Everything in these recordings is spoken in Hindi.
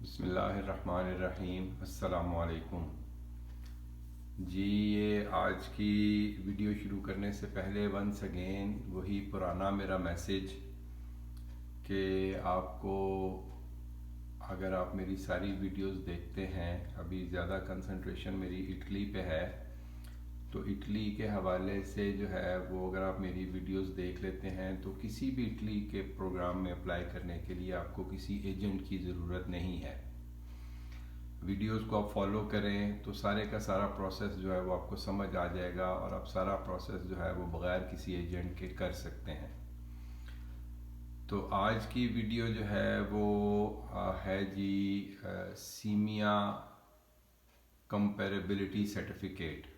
बिस्मिल्लाहिर्रहमानिर्रहीम। अस्सलामुअलैकुम जी। ये आज की वीडियो शुरू करने से पहले वंस अगेन वही पुराना मेरा मैसेज कि आपको, अगर आप मेरी सारी वीडियोस देखते हैं, अभी ज़्यादा कंसंट्रेशन मेरी इटली पे है, तो इटली के हवाले से जो है वो अगर आप मेरी वीडियोस देख लेते हैं तो किसी भी इटली के प्रोग्राम में अप्लाई करने के लिए आपको किसी एजेंट की ज़रूरत नहीं है। वीडियोस को आप फॉलो करें तो सारे का सारा प्रोसेस जो है वो आपको समझ आ जाएगा और आप सारा प्रोसेस जो है वो बग़ैर किसी एजेंट के कर सकते हैं। तो आज की वीडियो जो है वो है जी सीमिया कंपेरेबिलिटी सर्टिफिकेट।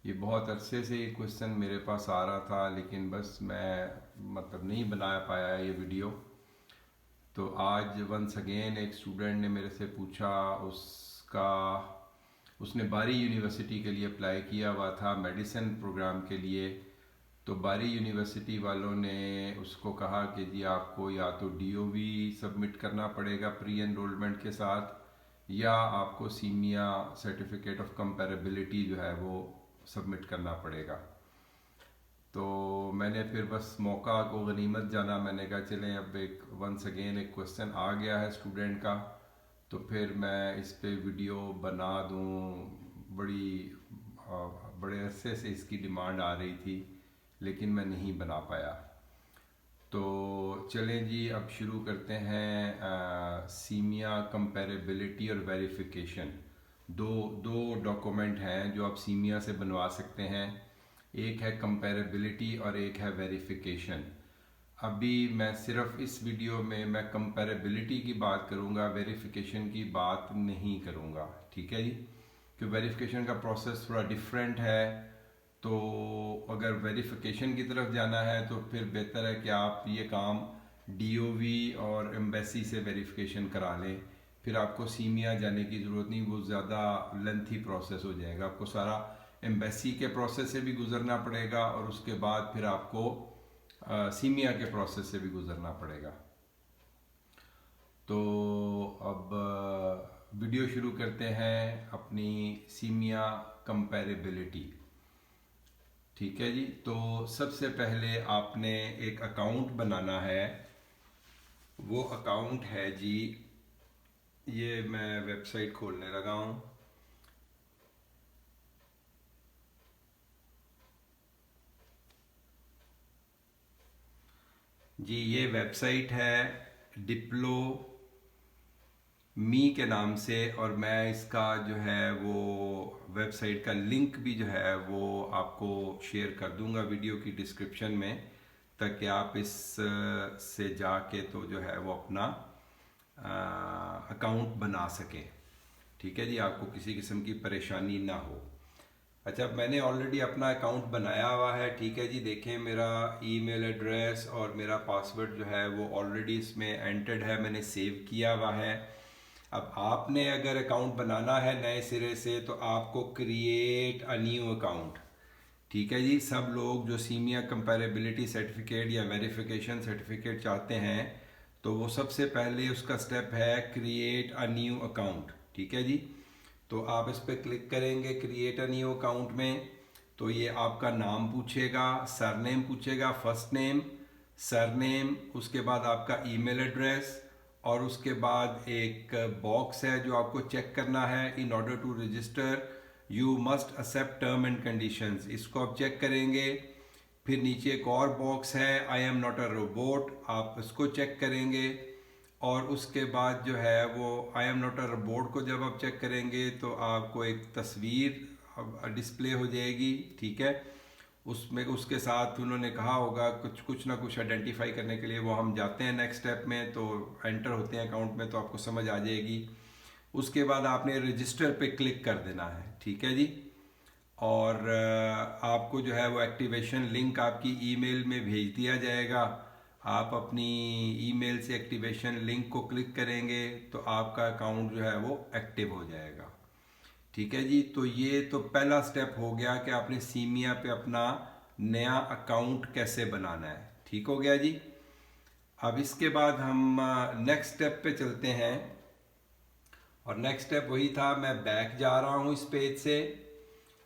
ये बहुत अरसे से ये क्वेश्चन मेरे पास आ रहा था, लेकिन बस मैं नहीं बना पाया ये वीडियो। तो आज वंस अगेन एक स्टूडेंट ने मेरे से पूछा, उसने बारी यूनिवर्सिटी के लिए अप्लाई किया हुआ था मेडिसिन प्रोग्राम के लिए। तो बारी यूनिवर्सिटी वालों ने उसको कहा कि जी आपको या तो डीओवी सबमिट करना पड़ेगा प्री एनरोलमेंट के साथ, या आपको सीमिया सर्टिफिकेट ऑफ कंपेरेबिलिटी जो है वो सबमिट करना पड़ेगा। तो मैंने फिर बस मौका को गनीमत जाना, मैंने कहा चलें अब एक वंस अगेन एक क्वेश्चन आ गया है स्टूडेंट का, तो फिर मैं इस पे वीडियो बना दूं। बड़े अरसे से इसकी डिमांड आ रही थी, लेकिन मैं नहीं बना पाया। तो चलें जी अब शुरू करते हैं। सीमिया कंपेरेबिलिटी और वेरिफिकेशन दो दो डॉक्यूमेंट हैं जो आप सीमिया से बनवा सकते हैं। एक है कंपेरेबिलिटी और एक है वेरिफिकेशन। अभी मैं सिर्फ इस वीडियो में मैं कंपेरेबिलिटी की बात करूंगा, वेरिफिकेशन की बात नहीं करूंगा, ठीक है जी। कि वेरिफिकेशन का प्रोसेस थोड़ा डिफरेंट है, तो अगर वेरिफिकेशन की तरफ जाना है तो फिर बेहतर है कि आप ये काम डीओवी और एम्बेसी से वेरिफिकेशन करा लें। फिर आपको सीमिया जाने की ज़रूरत नहीं, वो ज़्यादा लेंथी प्रोसेस हो जाएगा। आपको सारा एम्बेसी के प्रोसेस से भी गुजरना पड़ेगा और उसके बाद फिर आपको सीमिया के प्रोसेस से भी गुजरना पड़ेगा। तो अब वीडियो शुरू करते हैं अपनी सीमिया कंपेरेबिलिटी, ठीक है जी। तो सबसे पहले आपने एक अकाउंट बनाना है। वो अकाउंट है जी, ये मैं वेबसाइट खोलने लगा हूँ। जी ये वेबसाइट है डिप्लो मी के नाम से, और मैं इसका जो है वो वेबसाइट का लिंक भी जो है वो आपको शेयर कर दूंगा वीडियो की डिस्क्रिप्शन में, ताकि आप इस से जाके तो जो है वो अपना अकाउंट बना सकें, ठीक है जी। आपको किसी किस्म की परेशानी ना हो। अच्छा, मैंने ऑलरेडी अपना अकाउंट बनाया हुआ है, ठीक है जी। देखें मेरा ईमेल एड्रेस और मेरा पासवर्ड जो है वो ऑलरेडी इसमें एंटर्ड है, मैंने सेव किया हुआ है। अब आपने अगर अकाउंट बनाना है नए सिरे से तो आपको क्रिएट अ न्यू अकाउंट, ठीक है जी। सब लोग जो सीमिया कंपेरेबिलिटी सर्टिफिकेट या वेरिफिकेशन सर्टिफिकेट चाहते हैं तो वो सबसे पहले उसका स्टेप है क्रिएट अ न्यू अकाउंट, ठीक है जी। तो आप इस पर क्लिक करेंगे क्रिएट अ न्यू अकाउंट में, तो ये आपका नाम पूछेगा, सरनेम पूछेगा, फर्स्ट नेम, सरनेम, उसके बाद आपका ईमेल एड्रेस, और उसके बाद एक बॉक्स है जो आपको चेक करना है, in order to register you must accept term and conditions, इसको आप चेक करेंगे। फिर नीचे एक और बॉक्स है आई एम नॉट अ रोबोट, आप इसको चेक करेंगे। और उसके बाद जो है वो आई एम नॉट अ रोबोट को जब आप चेक करेंगे तो आपको एक तस्वीर डिस्प्ले हो जाएगी, ठीक है। उसमें उसके साथ उन्होंने कहा होगा कुछ ना कुछ आइडेंटिफाई करने के लिए, वो हम जाते हैं नेक्स्ट स्टेप में, तो एंटर होते हैं अकाउंट में तो आपको समझ आ जाएगी। उसके बाद आपने रजिस्टर पे क्लिक कर देना है, ठीक है जी। और आपको जो है वो एक्टिवेशन लिंक आपकी ईमेल में भेज दिया जाएगा। आप अपनी ईमेल से एक्टिवेशन लिंक को क्लिक करेंगे तो आपका अकाउंट जो है वो एक्टिव हो जाएगा, ठीक है जी। तो ये तो पहला स्टेप हो गया कि आपने सीमिया पे अपना नया अकाउंट कैसे बनाना है, ठीक हो गया जी। अब इसके बाद हम नेक्स्ट स्टेप पे चलते हैं। और नेक्स्ट स्टेप वही था, मैं बैक जा रहा हूँ इस पेज से,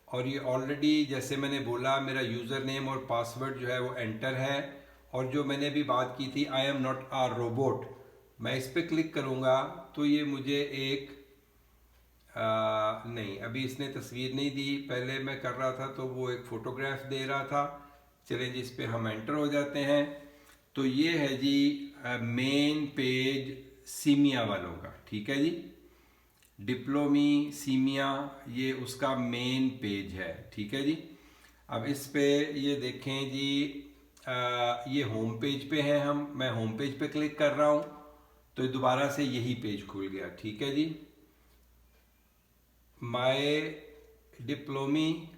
और ये ऑलरेडी जैसे मैंने बोला मेरा यूज़र नेम और पासवर्ड जो है वो एंटर है। और जो मैंने भी बात की थी I am not a robot, मैं इस पर क्लिक करूँगा तो ये मुझे एक नहीं, अभी इसने तस्वीर नहीं दी, पहले मैं कर रहा था तो वो एक फ़ोटोग्राफ दे रहा था। चलें जी, इस पे हम एंटर हो जाते हैं। तो ये है जी मेन पेज सीमिया वालों का, ठीक है जी, डिप्लोमी सीमिया, ये उसका मेन पेज है, ठीक है जी। अब इस पे ये देखें जी, ये होम पेज पे है, मैं होम पेज पे क्लिक कर रहा हूँ तो ये दोबारा से यही पेज खुल गया, ठीक है जी। माय डिप्लोमी,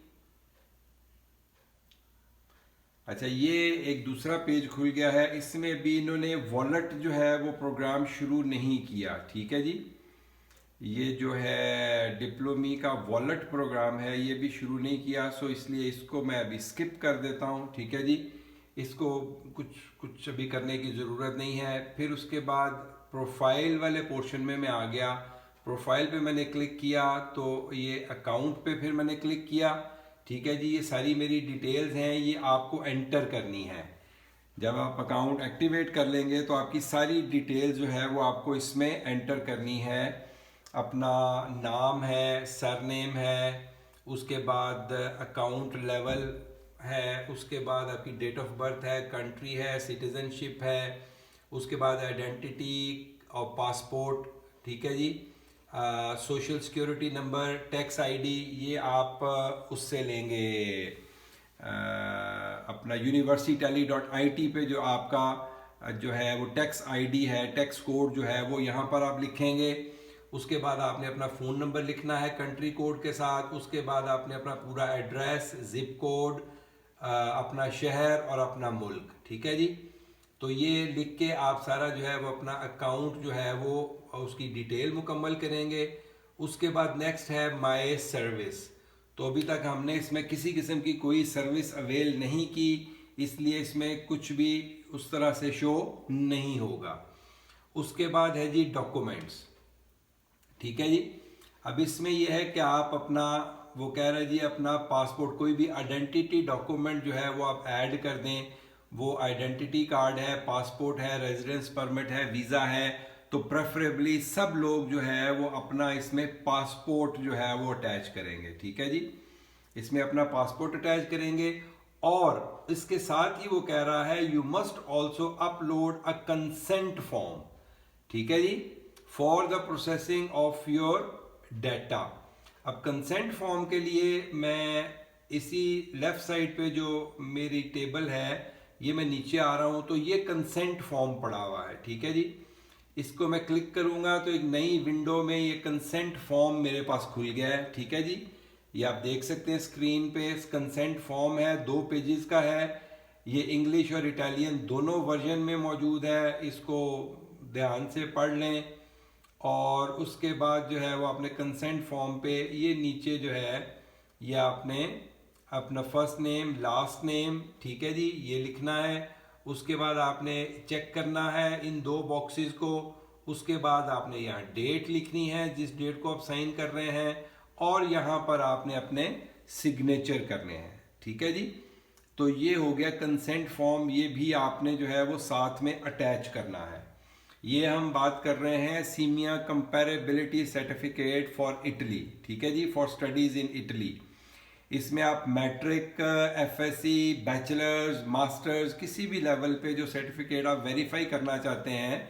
अच्छा ये एक दूसरा पेज खुल गया है, इसमें भी इन्होंने वॉलेट जो है वो प्रोग्राम शुरू नहीं किया, ठीक है जी। ये जो है डिप्लोमी का वॉलेट प्रोग्राम है ये भी शुरू नहीं किया, सो इसलिए इसको मैं अभी स्किप कर देता हूँ, ठीक है जी। इसको कुछ अभी करने की ज़रूरत नहीं है। फिर उसके बाद प्रोफाइल वाले पोर्शन में मैं आ गया, प्रोफाइल पे मैंने क्लिक किया तो ये अकाउंट पे फिर मैंने क्लिक किया, ठीक है जी। ये सारी मेरी डिटेल्स हैं, ये आपको एंटर करनी है। जब आप अकाउंट एक्टिवेट कर लेंगे तो आपकी सारी डिटेल जो है वो आपको इसमें एंटर करनी है। अपना नाम है, सरनेम है, उसके बाद अकाउंट लेवल है, उसके बाद आपकी डेट ऑफ बर्थ है, कंट्री है, सिटीजनशिप है, उसके बाद आइडेंटिटी और पासपोर्ट, ठीक है जी। Social security number, tax ID, ये आप उससे लेंगे अपना university.it पे जो आपका जो है वो टैक्स आईडी है, टैक्स कोड जो है वो यहाँ पर आप लिखेंगे। उसके बाद आपने अपना फ़ोन नंबर लिखना है कंट्री कोड के साथ। उसके बाद आपने अपना पूरा एड्रेस, जिप कोड, अपना शहर और अपना मुल्क, ठीक है जी। तो ये लिख के आप सारा जो है वो अपना अकाउंट जो है वो उसकी डिटेल मुकम्मल करेंगे। उसके बाद नेक्स्ट है माय सर्विस। तो अभी तक हमने इसमें किसी किस्म की कोई सर्विस अवेल नहीं की, इसलिए इसमें कुछ भी उस तरह से शो नहीं होगा। उसके बाद है जी डॉक्यूमेंट्स, ठीक है जी। अब इसमें यह है कि आप अपना, वो कह रहे हैं जी अपना पासपोर्ट, कोई भी आइडेंटिटी डॉक्यूमेंट जो है वो आप ऐड कर दें। वो आइडेंटिटी कार्ड है, पासपोर्ट है, रेजिडेंस परमिट है, वीज़ा है, तो प्रेफरेबली सब लोग जो है वो अपना इसमें पासपोर्ट जो है वो अटैच करेंगे, ठीक है जी। इसमें अपना पासपोर्ट अटैच करेंगे। और इसके साथ ही वो कह रहा है you must also upload a consent form, ठीक है जी, for the processing of your data. अब कंसेंट फॉर्म के लिए मैं इसी लेफ्ट साइड पे जो मेरी टेबल है ये मैं नीचे आ रहा हूं तो ये कंसेंट फॉर्म पड़ा हुआ है, ठीक है जी। इसको मैं क्लिक करूंगा तो एक नई विंडो में ये कंसेंट फॉर्म मेरे पास खुल गया है, ठीक है जी। ये आप देख सकते हैं स्क्रीन पे, कंसेंट फॉर्म है, 2 पेजेस का है। ये इंग्लिश और इटालियन दोनों वर्जन में मौजूद है, इसको ध्यान से पढ़ लें। और उसके बाद जो है वो अपने कंसेंट फॉर्म पे ये नीचे जो है ये आपने अपना फर्स्ट नेम, लास्ट नेम, ठीक है जी, ये लिखना है। उसके बाद आपने चेक करना है इन 2 बॉक्सेस को। उसके बाद आपने यहाँ डेट लिखनी है जिस डेट को आप साइन कर रहे हैं, और यहाँ पर आपने अपने सिग्नेचर करने हैं, ठीक है जी। तो ये हो गया कंसेंट फॉर्म, ये भी आपने जो है वो साथ में अटैच करना है। ये हम बात कर रहे हैं सीमिया कंपैरेबिलिटी सर्टिफिकेट फॉर इटली, ठीक है जी, फॉर स्टडीज इन इटली। इसमें आप मैट्रिक, एफएससी, बैचलर्स, मास्टर्स, किसी भी लेवल पे जो सर्टिफिकेट आप वेरीफाई करना चाहते हैं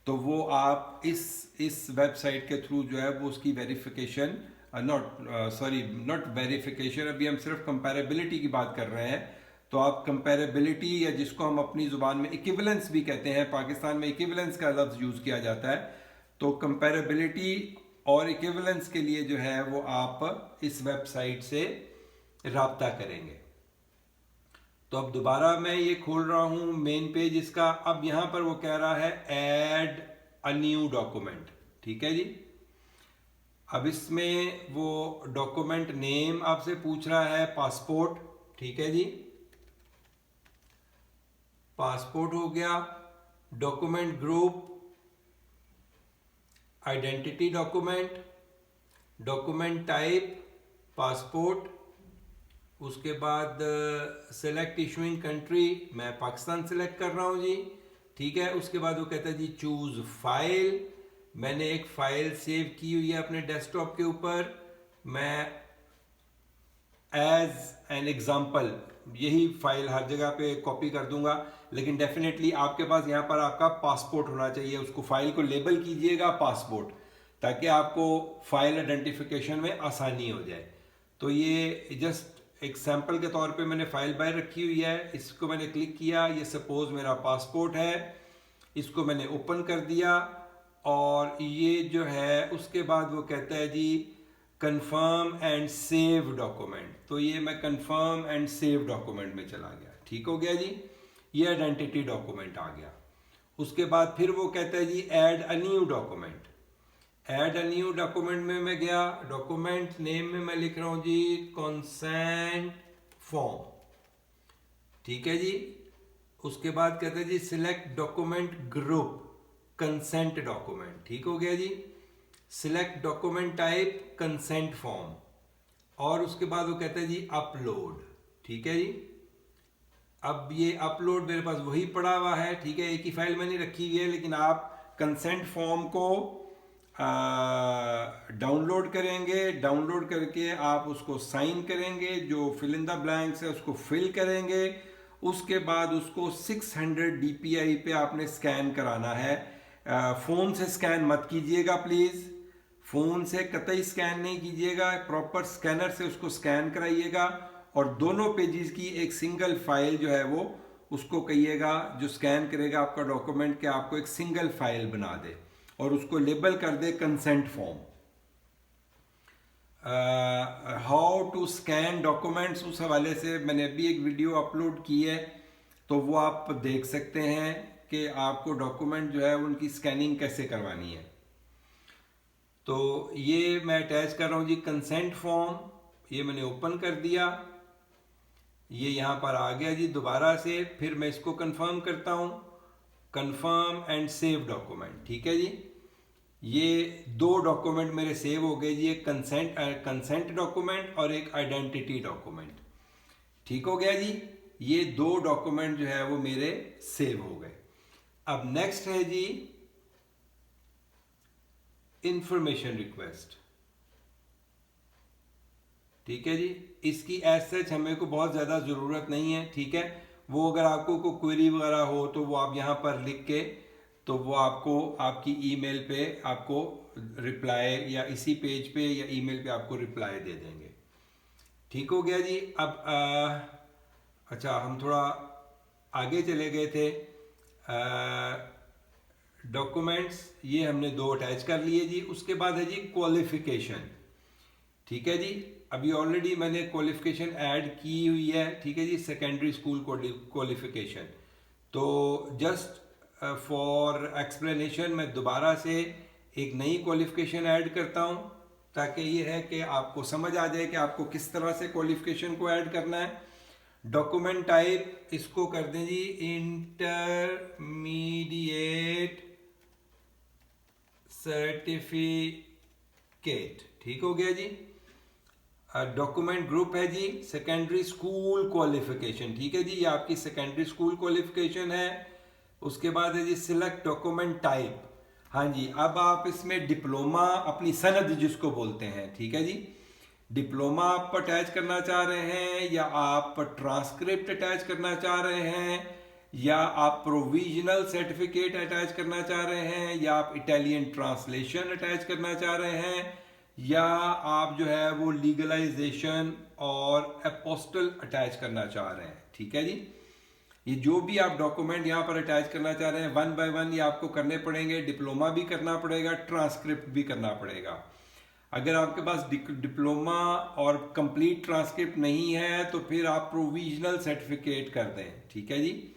तो वो आप इस वेबसाइट के थ्रू जो है वो उसकी वेरिफिकेशन, नॉट वेरिफिकेशन, अभी हम सिर्फ कंपैरेबिलिटी की बात कर रहे हैं। तो आप कंपैरेबिलिटी, या जिसको हम अपनी ज़ुबान में इक्विवेलेंस भी कहते हैं, पाकिस्तान में इक्विवेलेंस का लफ्ज़ यूज़ किया जाता है, तो कंपैरेबिलिटी और इक्विवेलेंस के लिए जो है वो आप इस वेबसाइट से राब्ता करेंगे। तो अब दोबारा मैं ये खोल रहा हूँ मेन पेज इसका। अब यहाँ पर वो कह रहा है ऐड अ न्यू डॉक्यूमेंट, ठीक है जी। अब इसमें वो डॉक्यूमेंट नेम आपसे पूछ रहा है, पासपोर्ट, ठीक है जी, पासपोर्ट हो गया। Document group identity document, document type passport, उसके बाद सेलेक्ट इशूइंग कंट्री, मैं पाकिस्तान सेलेक्ट कर रहा हूँ जी, ठीक है। उसके बाद वो कहता है जी चूज फाइल, मैंने एक फाइल सेव की हुई है अपने डेस्कटॉप के ऊपर, मैं एज एन एग्जाम्पल यही फाइल हर जगह पे कॉपी कर दूंगा, लेकिन डेफिनेटली आपके पास यहाँ पर आपका पासपोर्ट होना चाहिए, उसको फाइल को लेबल कीजिएगा पासपोर्ट, ताकि आपको फाइल आइडेंटिफिकेशन में आसानी हो जाए। तो ये जस्ट एक सैंपल के तौर पे मैंने फाइल बाहर रखी हुई है, इसको मैंने क्लिक किया, ये सपोज मेरा पासपोर्ट है, इसको मैंने ओपन कर दिया, और ये जो है उसके बाद वो कहता है जी कंफर्म एंड सेव डॉक्यूमेंट, तो ये मैं कंफर्म एंड सेव डॉक्यूमेंट में चला गया, ठीक हो गया जी, ये आइडेंटिटी डॉक्यूमेंट आ गया। उसके बाद फिर वो कहता है जी add a new document, add a new document में मैं गया, डॉक्यूमेंट नेम में मैं लिख रहा हूं जी कंसेंट फॉर्म, ठीक है जी। उसके बाद कहते हैं जी select document group consent document, ठीक हो गया जी। Select document type consent form, और उसके बाद वो कहता है जी अपलोड, ठीक है जी। अब ये अपलोड मेरे पास वही पड़ा हुआ है, ठीक है, एक ही फाइल मैंने रखी हुई है, लेकिन आप कंसेंट फॉर्म को डाउनलोड करेंगे, डाउनलोड करके आप उसको साइन करेंगे, जो फिल इन द ब्लैंक्स है उसको फिल करेंगे, उसके बाद उसको 600 DPI पे आपने स्कैन कराना है। फ़ोन से स्कैन मत कीजिएगा प्लीज़, फ़ोन से कतई स्कैन नहीं कीजिएगा, प्रॉपर स्कैनर से उसको स्कैन कराइएगा, और दोनों पेजेस की एक सिंगल फाइल जो है वो उसको कहिएगा जो स्कैन करेगा आपका डॉक्यूमेंट के आपको एक सिंगल फाइल बना दे, और उसको लेबल कर दे consent form. How to scan documents, उस हवाले से मैंने अभी एक वीडियो अपलोड की है, तो वो आप देख सकते हैं कि आपको डॉक्यूमेंट जो है उनकी स्कैनिंग कैसे करवानी है। तो ये मैं अटैच कर रहा हूँ जी कंसेंट फॉर्म, ये मैंने ओपन कर दिया, ये यहाँ पर आ गया जी दोबारा से, फिर मैं इसको कंफर्म करता हूँ, कंफर्म एंड सेव डॉक्यूमेंट, ठीक है जी। ये दो डॉक्यूमेंट मेरे सेव हो गए जी, एक कंसेंट डॉक्यूमेंट और एक आइडेंटिटी डॉक्यूमेंट, ठीक हो गया जी। ये दो डॉक्यूमेंट जो है वो मेरे सेव हो गए। अब नेक्स्ट है जी इंफॉर्मेशन रिक्वेस्ट, ठीक है जी। इसकी एज सच हमें को बहुत ज़्यादा ज़रूरत नहीं है, ठीक है। वो अगर आपको कोई क्वेरी वगैरह हो तो वो आप यहाँ पर लिख के, तो वो आपको आपकी ईमेल पे आपको रिप्लाई, या इसी पेज पे या ईमेल पे आपको रिप्लाई दे देंगे, ठीक हो गया जी। अब अच्छा हम थोड़ा आगे चले गए थे, डॉक्यूमेंट्स ये हमने दो अटैच कर लिए जी। उसके बाद है जी क्वालिफिकेशन, ठीक है जी। अभी ऑलरेडी मैंने क्वालिफिकेशन ऐड की हुई है, ठीक है जी, सेकेंडरी स्कूल क्वालिफिकेशन। तो जस्ट फॉर एक्सप्लेनेशन मैं दोबारा से एक नई क्वालिफिकेशन ऐड करता हूं, ताकि ये है कि आपको समझ आ जाए कि आपको किस तरह से क्वालिफिकेशन को ऐड करना है। डॉक्यूमेंट टाइप इसको कर दें जी इंटरमीडिएट सर्टिफिकेट, ठीक हो गया जी। डॉक्यूमेंट ग्रुप है जी सेकेंडरी स्कूल क्वालिफिकेशन, ठीक है जी, ये आपकी सेकेंडरी स्कूल क्वालिफिकेशन है। उसके बाद है जी सिलेक्ट डॉक्यूमेंट टाइप, हाँ जी, अब आप इसमें डिप्लोमा अपनी सनद जिसको बोलते हैं, ठीक है जी, डिप्लोमा आप अटैच करना चाह रहे हैं, या आप ट्रांसक्रिप्ट अटैच करना चाह रहे हैं, या आप प्रोविजनल सर्टिफिकेट अटैच करना चाह रहे हैं, या आप इटालियन ट्रांसलेशन अटैच करना चाह रहे हैं, या आप जो है वो लीगलाइजेशन और अपोस्टल अटैच करना चाह रहे हैं, ठीक है जी। ये जो भी आप डॉक्यूमेंट यहाँ पर अटैच करना चाह रहे हैं वन बाय वन ये आपको करने पड़ेंगे, डिप्लोमा भी करना पड़ेगा, ट्रांसक्रिप्ट भी करना पड़ेगा। अगर आपके पास डिप्लोमा और कंप्लीट ट्रांसक्रिप्ट नहीं है तो फिर आप प्रोविजनल सर्टिफिकेट कर दें, ठीक है जी।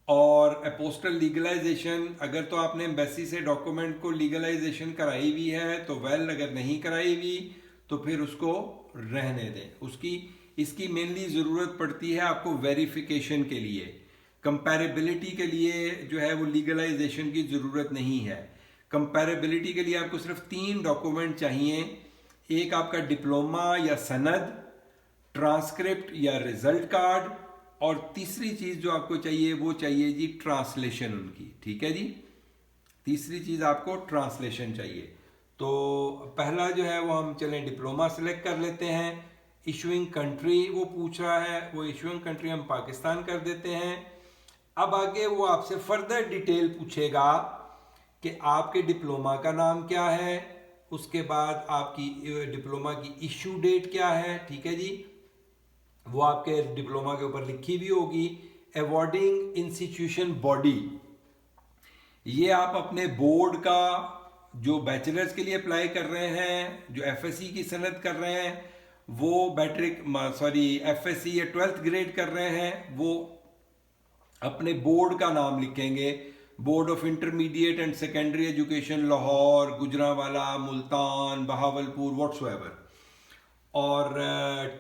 और अपोस्टल लीगलाइजेशन, अगर तो आपने एम्बेसी से डॉक्यूमेंट को लीगलाइजेशन कराई हुई है तो वेल, अगर नहीं कराई हुई तो फिर उसको रहने दें। उसकी इसकी मेनली ज़रूरत पड़ती है आपको वेरिफिकेशन के लिए, कंपैरेबिलिटी के लिए जो है वो लीगलाइजेशन की ज़रूरत नहीं है। कंपैरेबिलिटी के लिए आपको सिर्फ 3 डॉक्यूमेंट चाहिए। एक आपका डिप्लोमा या सनद, ट्रांसक्रिप्ट या रिजल्ट कार्ड, और तीसरी चीज जो आपको चाहिए वो चाहिए जी ट्रांसलेशन उनकी। ठीक है जी, तीसरी चीज आपको ट्रांसलेशन चाहिए। तो पहला जो है वो हम चलें डिप्लोमा सेलेक्ट कर लेते हैं। इशूइंग कंट्री वो पूछ रहा है, वो इशूइंग कंट्री हम पाकिस्तान कर देते हैं। अब आगे वो आपसे फर्दर डिटेल पूछेगा कि आपके डिप्लोमा का नाम क्या है, उसके बाद आपकी डिप्लोमा की इशू डेट क्या है। ठीक है जी, वो आपके डिप्लोमा के ऊपर लिखी भी होगी। अवॉर्डिंग इंस्टीट्यूशन बॉडी, ये आप अपने बोर्ड का जो बैचलर्स के लिए अप्लाई कर रहे हैं, जो एफएससी की सनद कर रहे हैं, वो एफएससी या 12th ग्रेड कर रहे हैं, वो अपने बोर्ड का नाम लिखेंगे। Board of intermediate and secondary education Lahore, Gujranwala, Multan, Bahawalpur, whatsoever. और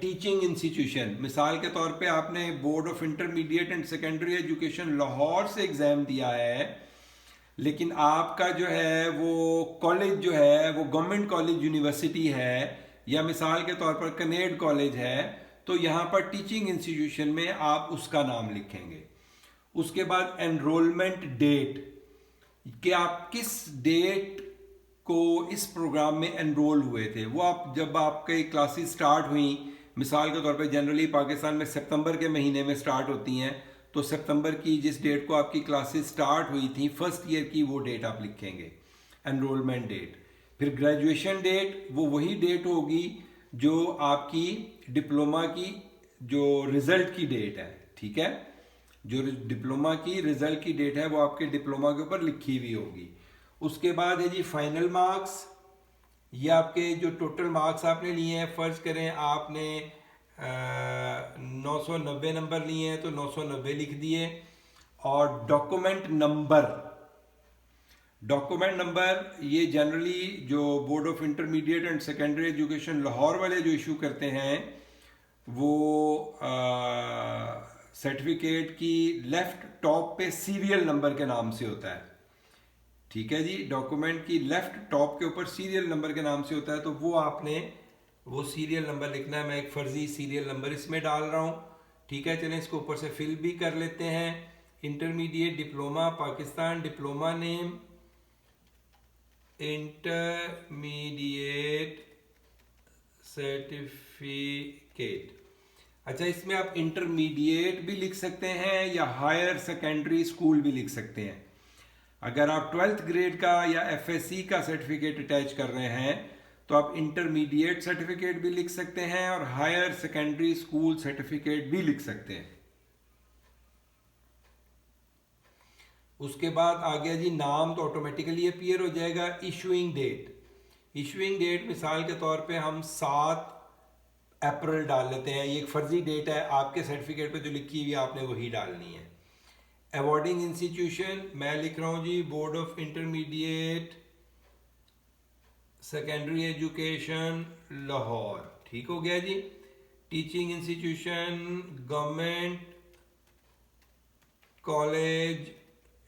टीचिंग इंस्टीट्यूशन, मिसाल के तौर पे आपने board of intermediate and secondary education Lahore से एग्जाम दिया है, लेकिन आपका जो है वो कॉलेज जो है वो गवर्नमेंट कॉलेज यूनिवर्सिटी है, या मिसाल के तौर पर कनेड कॉलेज है, तो यहाँ पर टीचिंग इंस्टीट्यूशन में आप उसका नाम लिखेंगे। उसके बाद एनरोलमेंट डेट, कि आप किस डेट को इस प्रोग्राम में एनरोल हुए थे। वो आप जब आपकी क्लासेस स्टार्ट हुई, मिसाल के तौर पे जनरली पाकिस्तान में सितंबर के महीने में स्टार्ट होती हैं, तो सितंबर की जिस डेट को आपकी क्लासेस स्टार्ट हुई थी फर्स्ट ईयर की, वो डेट आप लिखेंगे, एनरोलमेंट डेट। फिर ग्रेजुएशन डेट, वो वही डेट होगी जो आपकी डिप्लोमा की जो रिजल्ट की डेट है। ठीक है, जो डिप्लोमा की रिजल्ट की डेट है वो आपके डिप्लोमा के ऊपर लिखी हुई होगी। उसके बाद है जी फाइनल मार्क्स, ये आपके जो टोटल मार्क्स आपने लिए हैं, फर्ज करें आपने 990 नंबर लिए हैं तो 990 लिख दिए। और डॉक्यूमेंट नंबर ये जनरली जो board of intermediate and secondary education Lahore वाले जो इशू करते हैं, वो सर्टिफिकेट की लेफ्ट टॉप पे सीरियल नंबर के नाम से होता है। ठीक है जी, डॉक्यूमेंट की लेफ्ट टॉप के ऊपर सीरियल नंबर के नाम से होता है, तो वो आपने वो सीरियल नंबर लिखना है। मैं एक फर्जी सीरियल नंबर इसमें डाल रहा हूँ। ठीक है, चलें इसको ऊपर से फिल भी कर लेते हैं। Intermediate diploma Pakistan, diploma name intermediate certificate. अच्छा, इसमें आप इंटरमीडिएट भी लिख सकते हैं या हायर सेकेंडरी स्कूल भी लिख सकते हैं। अगर आप 12th ग्रेड का या एफएससी का सर्टिफिकेट अटैच कर रहे हैं तो आप इंटरमीडिएट सर्टिफिकेट भी लिख सकते हैं और हायर सेकेंडरी स्कूल सर्टिफिकेट भी लिख सकते हैं। उसके बाद आ गया जी नाम, तो ऑटोमेटिकली अपीयर हो जाएगा। इशूइंग डेट मिसाल के तौर पे हम 7 अप्रैल डाल लेते हैं, ये एक फर्जी डेट है, आपके सर्टिफिकेट पे जो लिखी हुई आपने वही डालनी है। अवॉर्डिंग इंस्टीट्यूशन मैं लिख रहा हूँ जी board of intermediate secondary education Lahore. ठीक हो गया जी। Teaching institution government college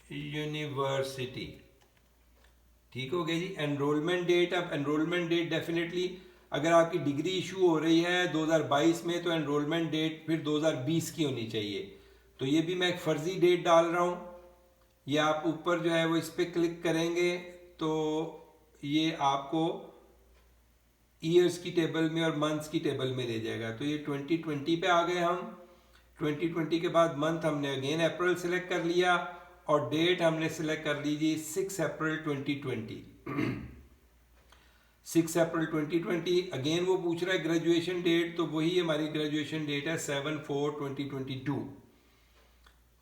university. ठीक हो गया जी। एनरोलमेंट डेट, अब एनरोलमेंट डेट डेफिनेटली अगर आपकी डिग्री इशू हो रही है 2022 में तो एनरोलमेंट डेट फिर 2020 की होनी चाहिए। तो ये भी मैं एक फर्जी डेट डाल रहा हूँ। ये आप ऊपर जो है वो इस पर क्लिक करेंगे तो ये आपको ईयर्स की टेबल में और मंथ्स की टेबल में ले जाएगा। तो ये 2020 पे आ गए हम। 2020 के बाद मंथ हमने अगेन अप्रैल सेलेक्ट कर लिया और डेट हमने सेलेक्ट कर लीजिए 6 अप्रैल 2020। 6 अप्रैल 2020। अगेन वो पूछ रहा है ग्रेजुएशन डेट, तो वही हमारी ग्रेजुएशन डेट है 7/4/2022।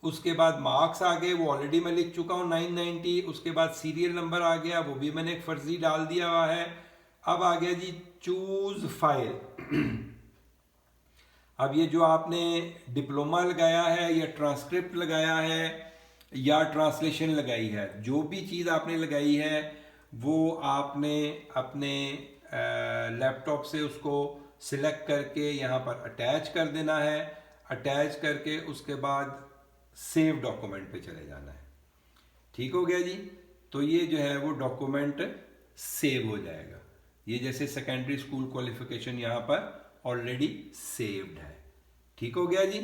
उसके बाद मार्क्स आ गए, वो ऑलरेडी मैं लिख चुका हूँ 990। उसके बाद सीरियल नंबर आ गया, वो भी मैंने एक फर्जी डाल दिया हुआ है। अब आ गया जी चूज फाइल। अब ये जो आपने डिप्लोमा लगाया है या ट्रांसक्रिप्ट लगाया है या ट्रांसलेशन लगाई है, जो भी चीज़ आपने लगाई है वो आपने अपने लैपटॉप से उसको सिलेक्ट करके यहाँ पर अटैच कर देना है। अटैच करके उसके बाद सेव डॉक्यूमेंट पे चले जाना है। ठीक हो गया जी। तो ये जो है वो डॉक्यूमेंट सेव हो जाएगा। ये जैसे सेकेंडरी स्कूल क्वालिफिकेशन यहाँ पर ऑलरेडी सेव्ड है। ठीक हो गया जी।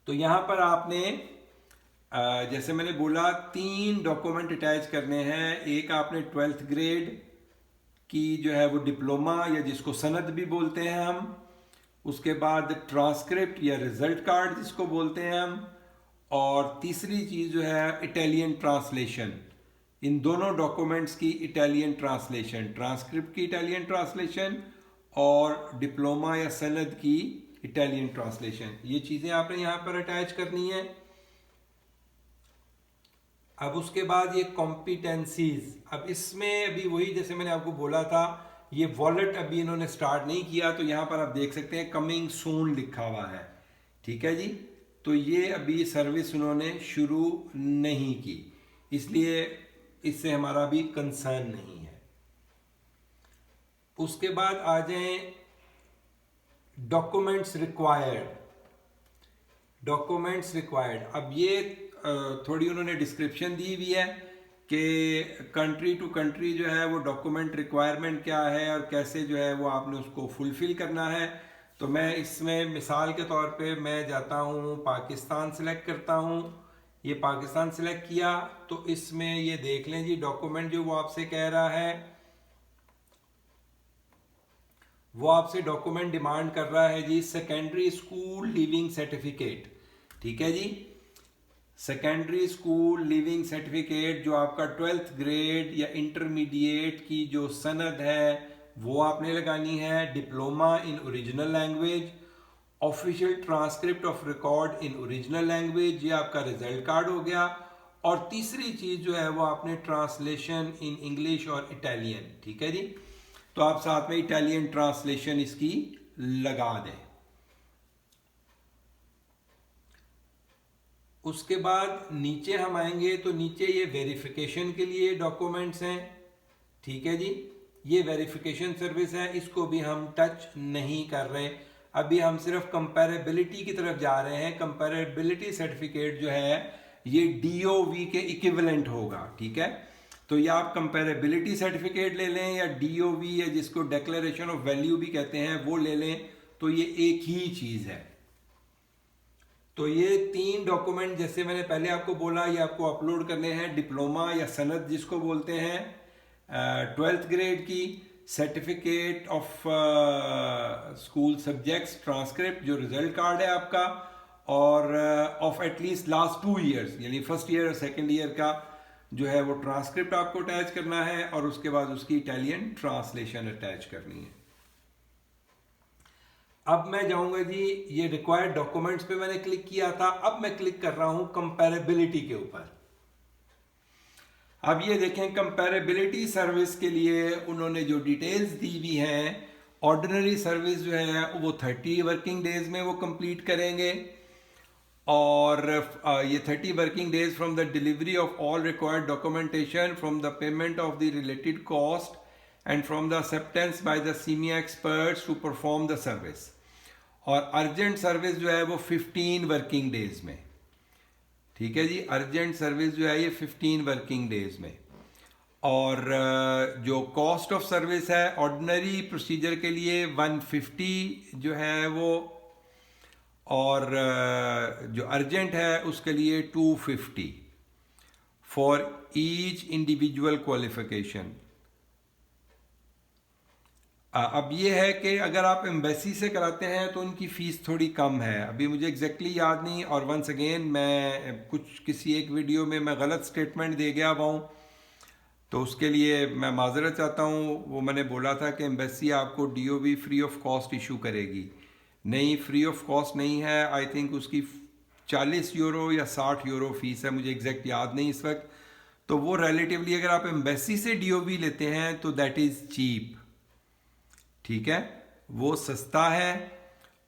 तो यहां पर आपने जैसे मैंने बोला 3 डॉक्यूमेंट अटैच करने हैं। एक आपने 12th ग्रेड की जो है वो डिप्लोमा या जिसको सनद भी बोलते हैं हम, उसके बाद ट्रांसक्रिप्ट या रिजल्ट कार्ड जिसको बोलते हैं हम, और तीसरी चीज जो है इटालियन ट्रांसलेशन। इन दोनों डॉक्यूमेंट्स की इटालियन ट्रांसलेशन, ट्रांसक्रिप्ट की इटालियन ट्रांसलेशन और डिप्लोमा या सनद की इटालियन ट्रांसलेशन, ये चीजें आपने यहां पर अटैच करनी है। अब उसके बाद ये कॉम्पिटेंसीज, अब इसमें अभी वही जैसे मैंने आपको बोला था, ये वॉलेट अभी इन्होंने स्टार्ट नहीं किया, तो यहां पर आप देख सकते हैं कमिंग सून लिखा हुआ है। ठीक है जी। तो ये अभी सर्विस उन्होंने शुरू नहीं की, इसलिए इससे हमारा भी कंसर्न नहीं है। उसके बाद आ जाए डॉक्यूमेंट्स रिक्वायर्ड। डॉक्यूमेंट्स रिक्वायर्ड, अब ये थोड़ी उन्होंने डिस्क्रिप्शन दी हुई है कि कंट्री टू कंट्री जो है वो डॉक्यूमेंट रिक्वायरमेंट क्या है और कैसे जो है वो आपने उसको फुलफिल करना है। तो मैं इसमें मिसाल के तौर पे मैं जाता हूँ पाकिस्तान सेलेक्ट करता हूँ, ये पाकिस्तान सेलेक्ट किया, तो इसमें ये देख लें जी डॉक्यूमेंट जो वो आपसे कह रहा है, वो आपसे डॉक्यूमेंट डिमांड कर रहा है जी सेकेंडरी स्कूल लिविंग सर्टिफिकेट। ठीक है जी। सेकेंडरी स्कूल लिविंग सर्टिफिकेट जो आपका 12th ग्रेड या इंटरमीडिएट की जो सनद है वो आपने लगानी है। Diploma in original language, official transcript of record in original language, ये आपका रिजल्ट कार्ड हो गया। और तीसरी चीज जो है वो आपने ट्रांसलेशन इन इंग्लिश और इटालियन। ठीक है जी। तो आप साथ में इटालियन ट्रांसलेशन इसकी लगा दें। उसके बाद नीचे हम आएंगे तो नीचे ये वेरिफिकेशन के लिए डॉक्यूमेंट्स हैं। ठीक है जी। ये वेरिफिकेशन सर्विस है, इसको भी हम टच नहीं कर रहे। अभी हम सिर्फ कंपैरेबिलिटी की तरफ जा रहे हैं। कंपैरेबिलिटी सर्टिफिकेट जो है ये DOV के इक्विवेलेंट होगा। ठीक है। तो या आप कंपैरेबिलिटी सर्टिफिकेट ले लें या DOV या जिसको डिक्लेरेशन ऑफ वैल्यू भी कहते हैं वो ले लें, तो ये एक ही चीज है। तो ये 3 डॉक्यूमेंट जैसे मैंने पहले आपको बोला ये आपको अपलोड करने हैं। डिप्लोमा या सनद जिसको बोलते हैं, 12th ग्रेड की certificate of school subjects, transcript जो रिजल्ट कार्ड है आपका, और ऑफ एटलीस्ट लास्ट 2 ईयर्स यानी फर्स्ट ईयर और सेकेंड ईयर का जो है वो ट्रांसक्रिप्ट आपको अटैच करना है, और उसके बाद उसकी इटालियन ट्रांसलेशन अटैच करनी है। अब मैं जाऊंगा जी, ये रिक्वायर्ड डॉक्यूमेंट्स पे मैंने क्लिक किया था, अब मैं क्लिक कर रहा हूं कंपैरेबिलिटी के ऊपर। अब ये देखें कंपैरेबिलिटी सर्विस के लिए उन्होंने जो डिटेल्स दी हुई हैं, ऑर्डिनरी सर्विस जो है वो 30 वर्किंग डेज में वो कंप्लीट करेंगे, और ये 30 working days from the delivery of all required documentation, from the payment of the related cost and from the acceptance by the senior experts to perform the service. और अर्जेंट सर्विस जो है वो 15 वर्किंग डेज में। ठीक है जी। अर्जेंट सर्विस जो है ये 15 वर्किंग डेज में। और जो कॉस्ट ऑफ सर्विस है ऑर्डिनरी प्रोसीजर के लिए 150 जो है वो, और जो अर्जेंट है उसके लिए 250 फॉर ईच इंडिविजुअल क्वालिफिकेशन। अब ये है कि अगर आप एम्बेसी से कराते हैं तो उनकी फ़ीस थोड़ी कम है। अभी मुझे एग्जैक्टली याद नहीं, और वंस अगेन मैं किसी एक वीडियो में मैं गलत स्टेटमेंट दे गया हुआ हूँ, तो उसके लिए मैं माजरत चाहता हूँ। वो मैंने बोला था कि एम्बेसी आपको DOV free of cost issue करेगी, नहीं, फ्री ऑफ कॉस्ट नहीं है। आई थिंक उसकी 40 यूरो या 60 यूरो फीस है, मुझे एग्जैक्ट याद नहीं इस वक्त। तो वो रिलेटिवली अगर आप एम्बेसी से DOV लेते हैं तो दैट इज़ चीप। ठीक है, वो सस्ता है।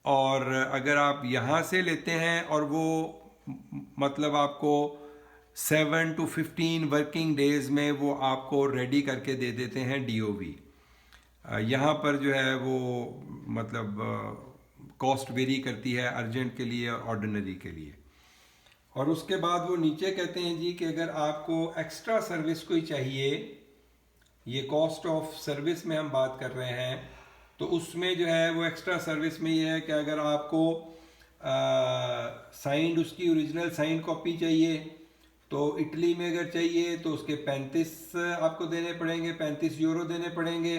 और अगर आप यहाँ से लेते हैं और वो मतलब आपको 7 to 15 वर्किंग डेज में वो आपको रेडी करके दे देते हैं DOV। यहाँ पर जो है वो मतलब कॉस्ट वेरी करती है अर्जेंट के लिए और ऑर्डिनरी के लिए। और उसके बाद वो नीचे कहते हैं जी कि अगर आपको एक्स्ट्रा सर्विस कोई चाहिए, ये कॉस्ट ऑफ सर्विस में हम बात कर रहे हैं, तो उसमें जो है वो एक्स्ट्रा सर्विस में ये है कि अगर आपको साइंड उसकी ओरिजिनल साइंड कॉपी चाहिए, तो इटली में अगर चाहिए तो उसके 35 आपको देने पड़ेंगे, 35 यूरो देने पड़ेंगे।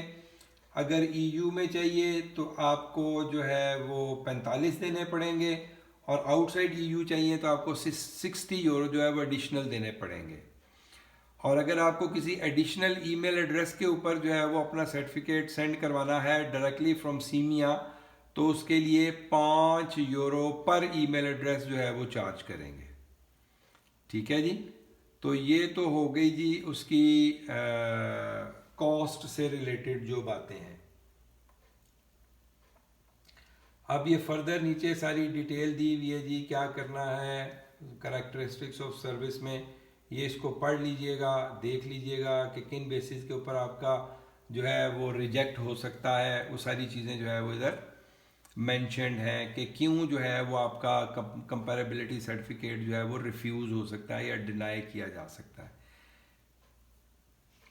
अगर ईयू में चाहिए तो आपको जो है वो 45 देने पड़ेंगे, और आउटसाइड ईयू चाहिए तो आपको 60 यूरो जो है वो एडिशनल देने पड़ेंगे। और अगर आपको किसी एडिशनल ईमेल एड्रेस के ऊपर जो है वो अपना सर्टिफिकेट सेंड करवाना है डायरेक्टली फ्रॉम सीमिया, तो उसके लिए 5 यूरो पर ईमेल एड्रेस जो है वो चार्ज करेंगे। ठीक है जी। तो ये तो हो गई जी उसकी कॉस्ट से रिलेटेड जो बातें हैं। अब ये फर्दर नीचे सारी डिटेल दी हुई है जी, क्या करना है कैरेक्टरिस्टिक्स ऑफ सर्विस में, ये इसको पढ़ लीजिएगा, देख लीजिएगा कि किन बेसिस के ऊपर आपका जो है वो रिजेक्ट हो सकता है। वो सारी चीज़ें जो है वो इधर मेंशन्ड हैं कि क्यों जो है वो आपका कंपैरेबिलिटी सर्टिफिकेट जो है वो रिफ्यूज़ हो सकता है या डिनाई किया जा सकता है।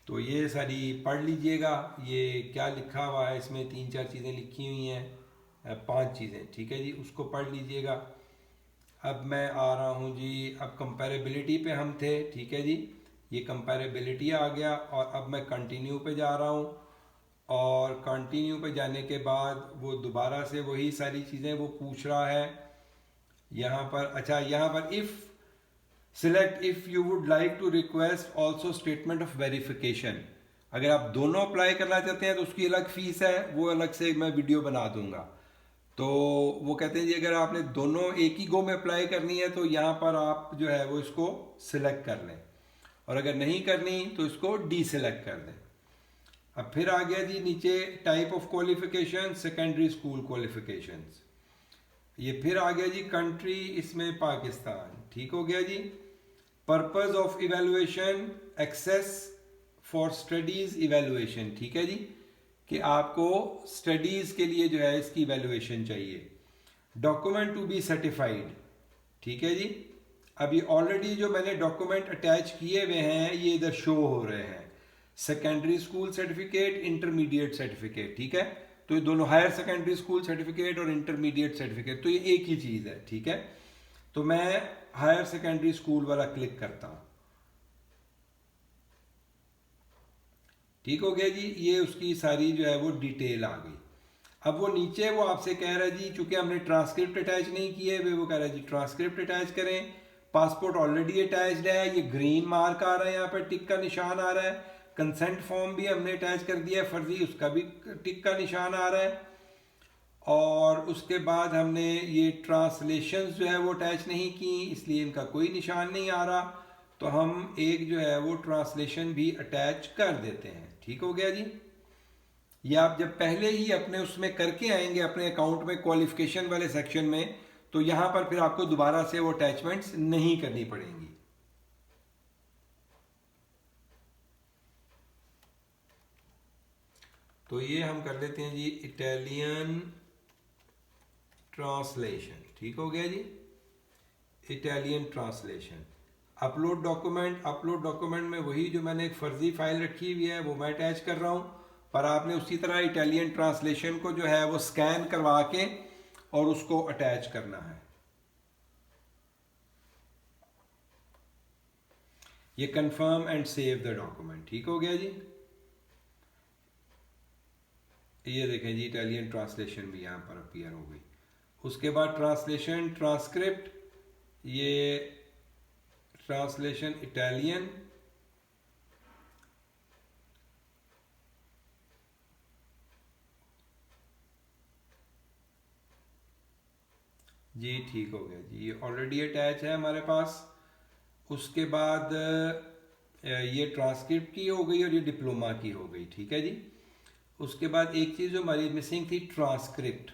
तो ये सारी पढ़ लीजिएगा। ये क्या लिखा हुआ है इसमें, 3-4 चीज़ें लिखी हुई हैं, 5 चीज़ें। ठीक है जी, उसको पढ़ लीजिएगा। अब मैं आ रहा हूँ जी, अब कंपैरेबिलिटी पे हम थे। ठीक है जी, ये कंपैरेबिलिटी आ गया, और अब मैं कंटिन्यू पे जा रहा हूँ। और कंटिन्यू पे जाने के बाद वो दोबारा से वही सारी चीज़ें वो पूछ रहा है यहाँ पर। अच्छा, यहाँ पर if select if you would like to request also statement of verification. अगर आप दोनों अप्लाई करना चाहते हैं तो उसकी अलग फीस है, वो अलग से मैं वीडियो बना दूंगा। तो वो कहते हैं जी अगर आपने दोनों एक ही गो में अप्लाई करनी है तो यहाँ पर आप जो है वो इसको सिलेक्ट कर लें, और अगर नहीं करनी तो इसको डी सिलेक्ट कर दें। अब फिर आ गया जी नीचे type of qualification, secondary school qualifications. ये फिर आ गया जी कंट्री, इसमें पाकिस्तान। ठीक हो गया जी। Purpose of evaluation, access for studies evaluation. ठीक है जी, कि आपको स्टडीज के लिए जो है इसकी इवेलुएशन चाहिए। Document to be certified. ठीक है जी। अभी ऑलरेडी जो मैंने डॉक्यूमेंट अटैच किए हुए हैं ये इधर शो हो रहे हैं, secondary school certificate, intermediate certificate. ठीक है, तो ये दोनों हायर सेकेंडरी स्कूल सर्टिफिकेट और इंटरमीडिएट सर्टिफिकेट, तो ये एक ही चीज़ है। ठीक है, तो मैं हायर सेकेंडरी स्कूल वाला क्लिक करता हूं। ठीक हो गया जी, ये उसकी सारी जो है वो डिटेल आ गई। अब वो नीचे वो आपसे कह रहा है जी, चूंकि हमने ट्रांसक्रिप्ट अटैच नहीं किए हुए, वो कह रहा है जी ट्रांसक्रिप्ट अटैच करें। पासपोर्ट ऑलरेडी अटैच्ड है, ये ग्रीन मार्क आ रहा है, यहाँ पर टिक का निशान आ रहा है। कंसेंट फॉर्म भी हमने अटैच कर दिया है फर्जी, उसका भी टिक का निशान आ रहा है। और उसके बाद हमने ये ट्रांसलेशंस जो है वो अटैच नहीं की, इसलिए इनका कोई निशान नहीं आ रहा। तो हम एक जो है वो ट्रांसलेशन भी अटैच कर देते हैं। ठीक हो गया जी। ये आप जब पहले ही अपने उसमें करके आएंगे अपने अकाउंट में क्वालिफिकेशन वाले सेक्शन में, तो यहां पर फिर आपको दोबारा से वो अटैचमेंट्स नहीं करनी पड़ेंगी। तो ये हम कर लेते हैं जी इटालियन ट्रांसलेशन। ठीक हो गया जी, Italian translation. Upload document, upload document में वही जो मैंने एक फर्जी फाइल रखी हुई है वो मैं अटैच कर रहा हूँ, पर आपने उसी तरह इटालियन ट्रांसलेशन को जो है वो स्कैन करवा के और उसको अटैच करना है। ये confirm and save the document. ठीक हो गया जी। ये देखें जी इटालियन ट्रांसलेशन भी यहाँ पर अपीयर हो गई। उसके बाद ट्रांसलेशन ट्रांसक्रिप्ट, ये ट्रांसलेशन इटालियन, जी ठीक हो गया जी, ये ऑलरेडी अटैच है हमारे पास। उसके बाद ये ट्रांसक्रिप्ट की हो गई और ये डिप्लोमा की हो गई। ठीक है जी। उसके बाद एक चीज़ जो हमारी मिसिंग थी, ट्रांसक्रिप्ट।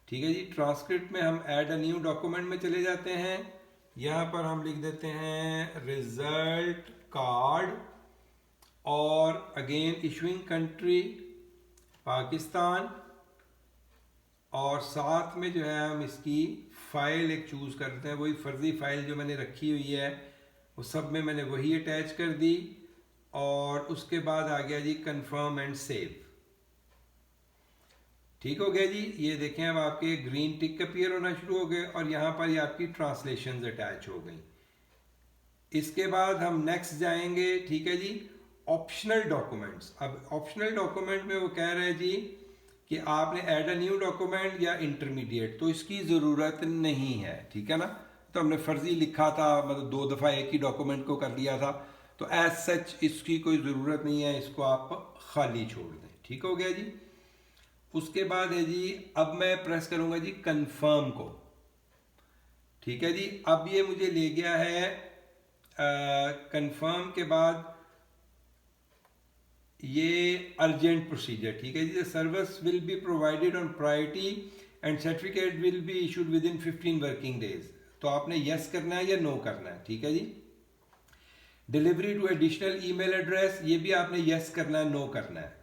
ठीक है जी, ट्रांसक्रिप्ट में हम ऐड अ न्यू डॉक्यूमेंट में चले जाते हैं। यहाँ पर हम लिख देते हैं रिजल्ट कार्ड, और अगेन इशूइंग कंट्री पाकिस्तान, और साथ में जो है हम इसकी फाइल एक चूज़ करते हैं, वही फर्जी फाइल जो मैंने रखी हुई है वो सब में मैंने वही अटैच कर दी। और उसके बाद आ गया जी कंफर्म एंड सेव। ठीक हो गया जी। ये देखें अब आपके ग्रीन टिक अपीयर होना शुरू हो गए और यहाँ पर ये आपकी ट्रांसलेशंस अटैच हो गई। इसके बाद हम नेक्स्ट जाएंगे, ठीक है जी, ऑप्शनल डॉक्यूमेंट्स। अब ऑप्शनल डॉक्यूमेंट में वो कह रहे हैं जी कि आपने ऐड अ न्यू डॉक्यूमेंट या इंटरमीडिएट, तो इसकी ज़रूरत नहीं है, ठीक है ना। तो हमने फर्जी लिखा था, मतलब 2 दफ़ा एक ही डॉक्यूमेंट को कर लिया था, तो एज सच इसकी कोई ज़रूरत नहीं है, इसको आप खाली छोड़ दें। ठीक हो गया जी। उसके बाद है जी, अब मैं प्रेस करूंगा जी कंफर्म को। ठीक है जी। अब ये मुझे ले गया है कंफर्म के बाद ये अर्जेंट प्रोसीजर। ठीक है जी। The service will be provided on priority and certificate will be issued within 15 working days. तो आपने यस करना है या नो करना है। ठीक है जी। Delivery to additional email address, ये भी आपने यस करना है, नो करना है।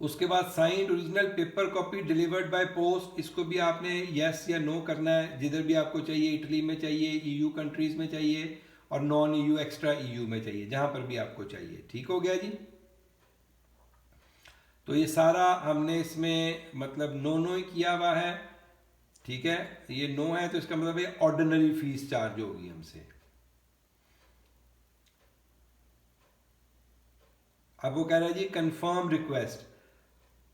उसके बाद signed original paper copy delivered by post, इसको भी आपने यस या नो करना है, जिधर भी आपको चाहिए, इटली में चाहिए, ईयू कंट्रीज में चाहिए और नॉन ईयू एक्स्ट्रा ईयू में चाहिए, जहां पर भी आपको चाहिए। ठीक हो गया जी। तो ये सारा हमने इसमें मतलब नो ही किया हुआ है। ठीक है, ये नो है तो इसका मतलब है ऑर्डिनरी फीस चार्ज होगी हमसे। अब वो कह रहा है जी confirm request,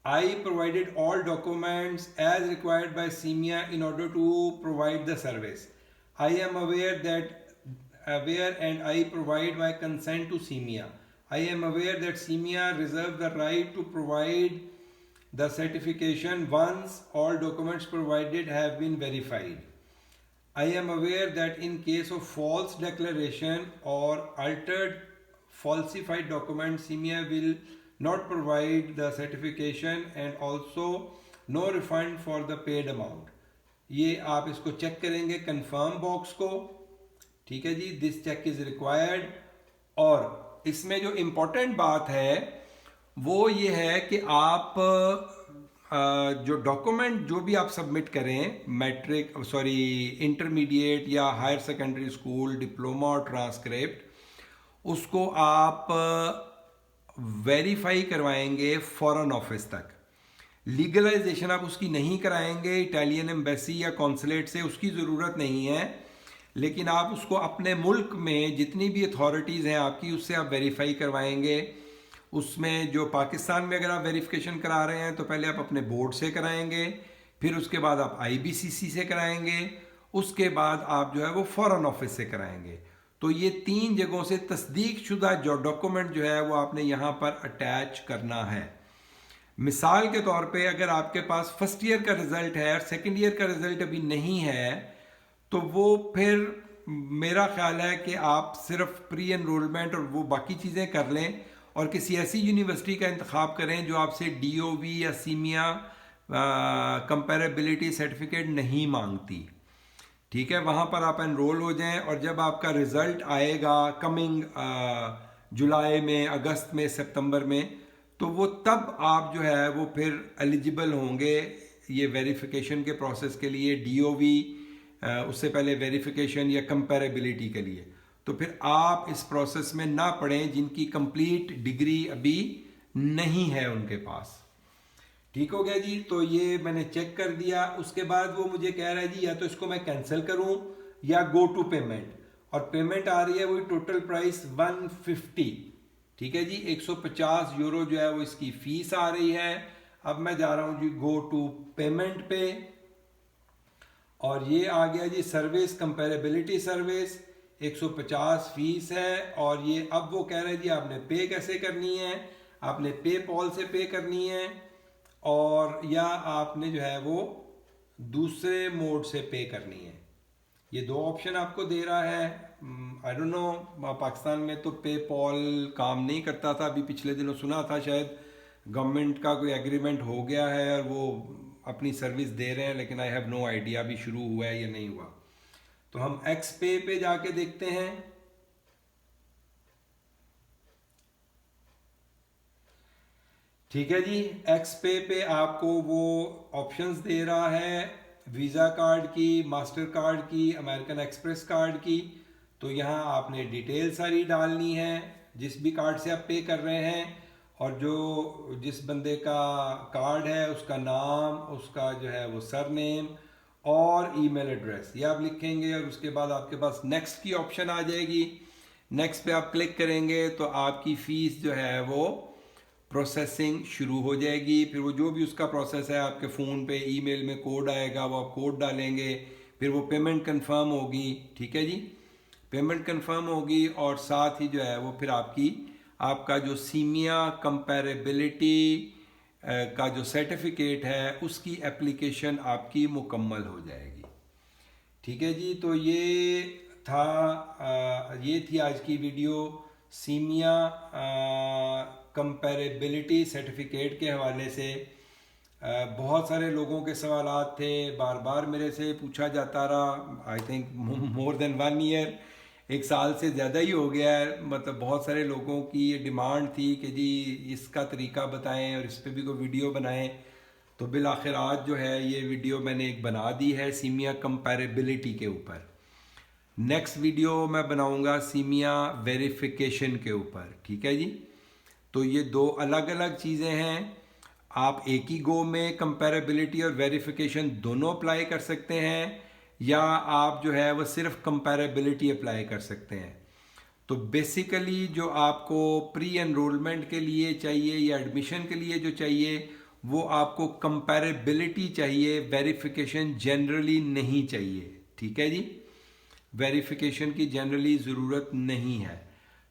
I provided all documents as required by CEMIA in order to provide the service. I am aware and I provide my consent to CEMIA. I am aware that CEMIA reserves the right to provide the certification once all documents provided have been verified. I am aware that in case of false declaration or altered falsified documents, CEMIA will not provide the certification and also no refund for the paid amount. ये आप इसको चेक करेंगे कंफर्म बॉक्स को। ठीक है जी, दिस चेक इज रिक्वायर्ड। और इसमें जो इम्पोर्टेंट बात है वो ये है कि आप जो डॉक्यूमेंट जो भी आप सबमिट करें, मैट्रिक सॉरी इंटरमीडिएट या हायर सेकेंडरी स्कूल, डिप्लोमा और ट्रांसक्रिप्ट, उसको आप वेरीफाई करवाएंगे फॉरेन ऑफिस तक। लीगलाइजेशन आप उसकी नहीं कराएंगे इटालियन एम्बेसी या कॉन्सुलेट से, उसकी ज़रूरत नहीं है, लेकिन आप उसको अपने मुल्क में जितनी भी अथॉरिटीज़ हैं आपकी, उससे आप वेरीफाई करवाएंगे। उसमें जो पाकिस्तान में अगर आप वेरिफिकेशन करा रहे हैं तो पहले आप अपने बोर्ड से कराएंगे, फिर उसके बाद आप IBCC से कराएंगे, उसके बाद आप जो है वो फॉरेन ऑफिस से कराएंगे। तो ये 3 जगहों से तस्दीक शुदा जो डॉक्यूमेंट जो है वो आपने यहाँ पर अटैच करना है। मिसाल के तौर पे अगर आपके पास फर्स्ट ईयर का रिजल्ट है और सेकंड ईयर का रिजल्ट अभी नहीं है, तो वो फिर मेरा ख्याल है कि आप सिर्फ प्री एनरोलमेंट और वो बाकी चीज़ें कर लें और किसी ऐसी यूनिवर्सिटी का इंतखाब करें जो आपसे DOV या सीमिया कंपेरेबिलिटी सर्टिफिकेट नहीं मांगती। ठीक है, वहाँ पर आप एनरोल हो जाएं और जब आपका रिज़ल्ट आएगा कमिंग जुलाई में, अगस्त में, सितंबर में, तो वो तब आप जो है वो फिर एलिजिबल होंगे ये वेरिफिकेशन के प्रोसेस के लिए, DOV उससे पहले वेरिफिकेशन या कंपेरेबिलिटी के लिए। तो फिर आप इस प्रोसेस में ना पड़ें जिनकी कंप्लीट डिग्री अभी नहीं है उनके पास। ठीक हो गया जी। तो ये मैंने चेक कर दिया। उसके बाद वो मुझे कह रहा है जी या तो इसको मैं कैंसिल करूं या गो टू पेमेंट, और पेमेंट आ रही है वही टोटल प्राइस 150। ठीक है जी, 150 यूरो जो है वो इसकी फीस आ रही है। अब मैं जा रहा हूं जी गो टू पेमेंट पे, और ये आ गया जी सर्विस कंपेरेबिलिटी सर्विस, 150 फीस है। और ये अब वो कह रहे हैं जी आपने पे कैसे करनी है, आपने पेपॉल से पे करनी है और या आपने जो है वो दूसरे मोड से पे करनी है। ये 2 ऑप्शन आपको दे रहा है। आई डोंट नो, पाकिस्तान में तो पेपॉल काम नहीं करता था, अभी पिछले दिनों सुना था शायद गवर्नमेंट का कोई एग्रीमेंट हो गया है और वो अपनी सर्विस दे रहे हैं, लेकिन आई हैव नो आइडिया अभी शुरू हुआ है या नहीं हुआ। तो हम एक्स पे जाके देखते हैं। ठीक है जी। एक्स पे आपको वो ऑप्शंस दे रहा है वीज़ा कार्ड की, मास्टर कार्ड की, अमेरिकन एक्सप्रेस कार्ड की। तो यहाँ आपने डिटेल सारी डालनी है जिस भी कार्ड से आप पे कर रहे हैं, और जो जिस बंदे का कार्ड है उसका नाम, उसका जो है वो सरनेम और ईमेल एड्रेस, ये आप लिखेंगे। और उसके बाद आपके पास नेक्स्ट की ऑप्शन आ जाएगी। नेक्स्ट पे आप क्लिक करेंगे तो आपकी फ़ीस जो है वो प्रोसेसिंग शुरू हो जाएगी। फिर वो जो भी उसका प्रोसेस है, आपके फ़ोन पे ईमेल में कोड आएगा, वो आप कोड डालेंगे, फिर वो पेमेंट कंफर्म होगी। ठीक है जी, पेमेंट कंफर्म होगी और साथ ही जो है वो फिर आपका जो सीमिया कंपैरेबिलिटी का जो सर्टिफिकेट है उसकी एप्लीकेशन आपकी मुकम्मल हो जाएगी। ठीक है जी। तो ये थी आज की वीडियो सीमिया कंपैरेबिलिटी सर्टिफिकेट के हवाले से। बहुत सारे लोगों के सवालात थे, बार बार मेरे से पूछा जाता रहा। I think more than 1 year, 1 साल से ज़्यादा ही हो गया है। मतलब बहुत सारे लोगों की ये डिमांड थी कि जी इसका तरीका बताएं और इस पर भी कोई वीडियो बनाएं। तो बिल आखिर आज जो है ये वीडियो मैंने एक बना दी है सीमिया कंपैरेबिलिटी के ऊपर। नेक्स्ट वीडियो मैं बनाऊंगा सीमिया वेरिफिकेशन के ऊपर। ठीक है जी। तो ये 2 अलग अलग चीज़ें हैं। आप एक ही गो में कंपैरेबिलिटी और वेरिफिकेशन दोनों अप्लाई कर सकते हैं, या आप जो है वो सिर्फ कंपैरेबिलिटी अप्लाई कर सकते हैं। तो बेसिकली जो आपको प्री एनरोलमेंट के लिए चाहिए या एडमिशन के लिए जो चाहिए, वो आपको कंपैरेबिलिटी चाहिए, वेरिफिकेशन जनरली नहीं चाहिए। ठीक है जी, वेरिफिकेशन की जनरली ज़रूरत नहीं है।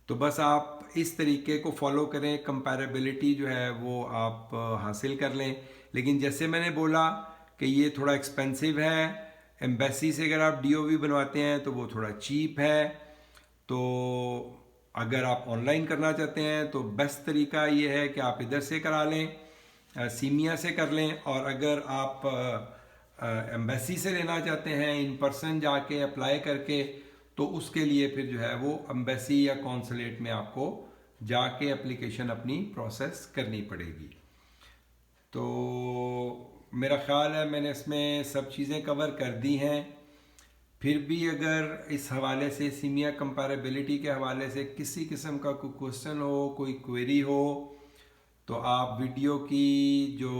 तो बस आप इस तरीके को फॉलो करें, कंपैरेबिलिटी जो है वो आप हासिल कर लें। लेकिन जैसे मैंने बोला कि ये थोड़ा एक्सपेंसिव है। एम्बेसी से अगर आप डीओवी बनवाते हैं तो वो थोड़ा चीप है। तो अगर आप ऑनलाइन करना चाहते हैं तो बेस्ट तरीका ये है कि आप इधर से करा लें, सीमिया से कर लें। और अगर आप एम्बेसी से लेना चाहते हैं इन पर्सन जाके अप्लाई करके, तो उसके लिए फिर जो है वो एम्बेसी या कॉन्सुलेट में आपको जाके एप्लीकेशन अपनी प्रोसेस करनी पड़ेगी। तो मेरा ख्याल है मैंने इसमें सब चीज़ें कवर कर दी हैं। फिर भी अगर इस हवाले से सीमिया कंपैरेबिलिटी के हवाले से किसी किस्म का कोई क्वेश्चन हो, कोई क्वेरी हो, तो आप वीडियो की जो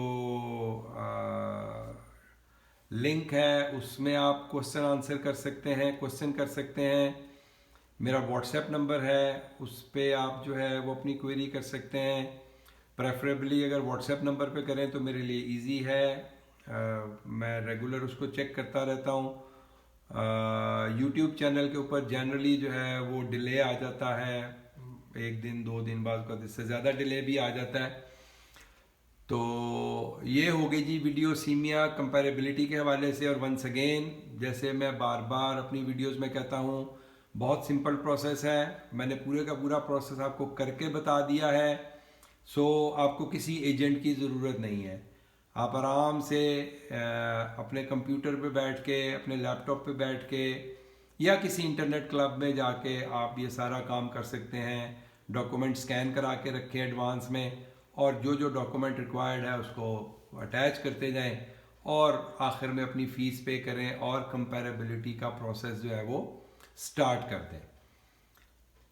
लिंक है उसमें आप क्वेश्चन आंसर कर सकते हैं, क्वेश्चन कर सकते हैं। मेरा व्हाट्सएप नंबर है, उस पर आप जो है वो अपनी क्वेरी कर सकते हैं। प्रेफरेबली अगर व्हाट्सएप नंबर पे करें तो मेरे लिए इजी है। मैं रेगुलर उसको चेक करता रहता हूँ। यूट्यूब चैनल के ऊपर जनरली जो है वो डिले आ जाता है, 1 दिन 2 दिन बाद का, इससे ज़्यादा डिले भी आ जाता है। तो ये हो गई जी वीडियो सीमिया कंपैरेबिलिटी के हवाले से। और वंस अगेन, जैसे मैं बार बार अपनी वीडियोस में कहता हूँ, बहुत सिंपल प्रोसेस है। मैंने पूरे का पूरा प्रोसेस आपको करके बता दिया है। सो आपको किसी एजेंट की ज़रूरत नहीं है। आप आराम से अपने कंप्यूटर पे बैठ के, अपने लैपटॉप पे बैठ के, या किसी इंटरनेट क्लब में जाके आप ये सारा काम कर सकते हैं। डॉक्यूमेंट स्कैन करा के रखें एडवांस में, और जो जो डॉक्यूमेंट रिक्वायर्ड है उसको अटैच करते जाएं, और आखिर में अपनी फ़ीस पे करें और कंपैरेबिलिटी का प्रोसेस जो है वो स्टार्ट कर दें।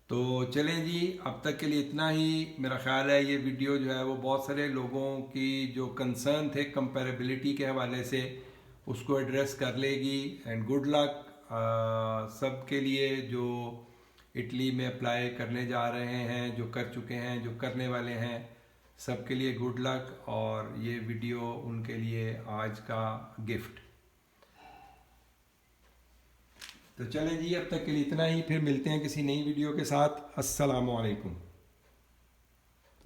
तो चलें जी, अब तक के लिए इतना ही। मेरा ख्याल है ये वीडियो जो है वो बहुत सारे लोगों की जो कंसर्न थे कंपैरेबिलिटी के हवाले से, उसको एड्रेस कर लेगी। एंड गुड लक सब के लिए जो इटली में अप्लाई करने जा रहे हैं, जो कर चुके हैं, जो करने वाले हैं, सबके लिए गुड लक। और ये वीडियो उनके लिए आज का गिफ्ट। तो चलें जी, अब तक के लिए इतना ही। फिर मिलते हैं किसी नई वीडियो के साथ। अस्सलामु अलैकुम।